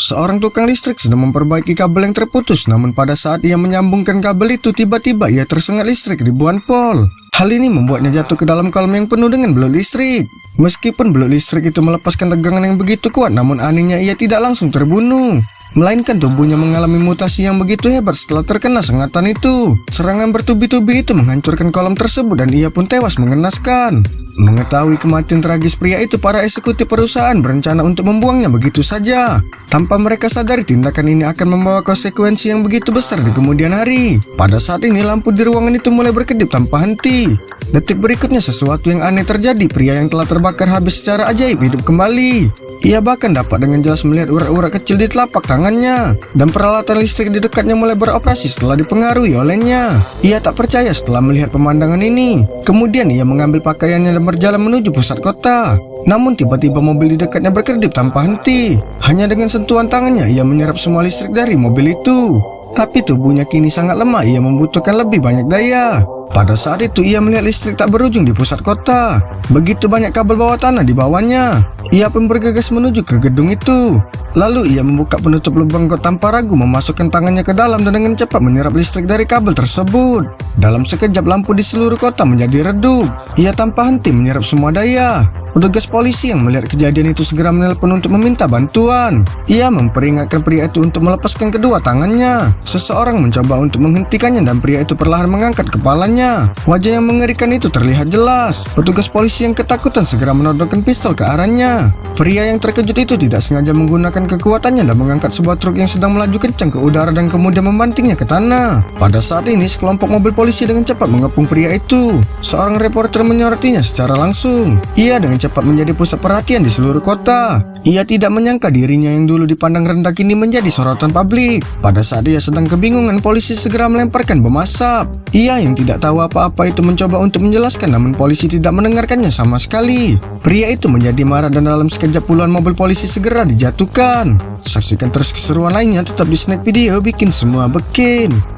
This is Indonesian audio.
seorang tukang listrik sedang memperbaiki kabel yang terputus. Namun pada saat ia menyambungkan kabel itu, tiba-tiba ia tersengat listrik ribuan volt. Hal ini membuatnya jatuh ke dalam kolam yang penuh dengan belut listrik. Meskipun belut listrik itu melepaskan tegangan yang begitu kuat, namun anehnya ia tidak langsung terbunuh, melainkan tubuhnya mengalami mutasi yang begitu hebat setelah terkena sengatan itu. Serangan bertubi-tubi itu menghancurkan kolam tersebut dan ia pun tewas mengenaskan. Mengetahui kematian tragis pria itu, para eksekutif perusahaan berencana untuk membuangnya begitu saja. Tanpa mereka sadari, tindakan ini akan membawa konsekuensi yang begitu besar di kemudian hari. Pada saat ini, lampu di ruangan itu mulai berkedip tanpa henti. Detik berikutnya, sesuatu yang aneh terjadi. Pria yang telah terbakar habis secara ajaib hidup kembali. Ia bahkan dapat dengan jelas melihat urat-urat kecil di telapak tangannya, dan peralatan listrik di dekatnya mulai beroperasi setelah dipengaruhi olehnya. Ia tak percaya setelah melihat pemandangan ini. Kemudian ia mengambil pakaiannya dan berjalan menuju pusat kota. Namun tiba-tiba mobil di dekatnya berkedip tanpa henti. Hanya dengan sentuhan tangannya ia menyerap semua listrik dari mobil itu. Tapi tubuhnya kini sangat lemah, ia membutuhkan lebih banyak daya. Pada saat itu ia melihat listrik tak berujung di pusat kota. Begitu banyak kabel bawah tanah di bawahnya. Ia pun bergegas menuju ke gedung itu. Lalu ia membuka penutup lubang got tanpa ragu, memasukkan tangannya ke dalam dan dengan cepat menyerap listrik dari kabel tersebut. Dalam sekejap lampu di seluruh kota menjadi redup. Ia tanpa henti menyerap semua daya. Petugas polisi yang melihat kejadian itu segera menelpon untuk meminta bantuan. Ia memperingatkan pria itu untuk melepaskan kedua tangannya. Seseorang mencoba untuk menghentikannya dan pria itu perlahan mengangkat kepalanya. Wajah yang mengerikan itu terlihat jelas. Petugas polisi yang ketakutan segera menodongkan pistol ke arahnya. Pria yang terkejut itu tidak sengaja menggunakan kekuatannya dan mengangkat sebuah truk yang sedang melaju kencang ke udara dan kemudian membantingnya ke tanah. Pada saat ini sekelompok mobil polisi dengan cepat mengepung pria itu. Seorang reporter menyorotinya secara langsung. Ia dengan cepat menjadi pusat perhatian di seluruh kota. Ia tidak menyangka dirinya yang dulu dipandang rendah kini menjadi sorotan publik. Pada saat ia sedang kebingungan, polisi segera melemparkan bom asap. Ia yang tidak tahu apa-apa itu mencoba untuk menjelaskan, namun polisi tidak mendengarkannya sama sekali. Pria itu menjadi marah dan dalam sekejap puluhan mobil polisi segera dijatuhkan. Saksikan terus keseruan lainnya tetap di Snack Video, bikin semua bikin.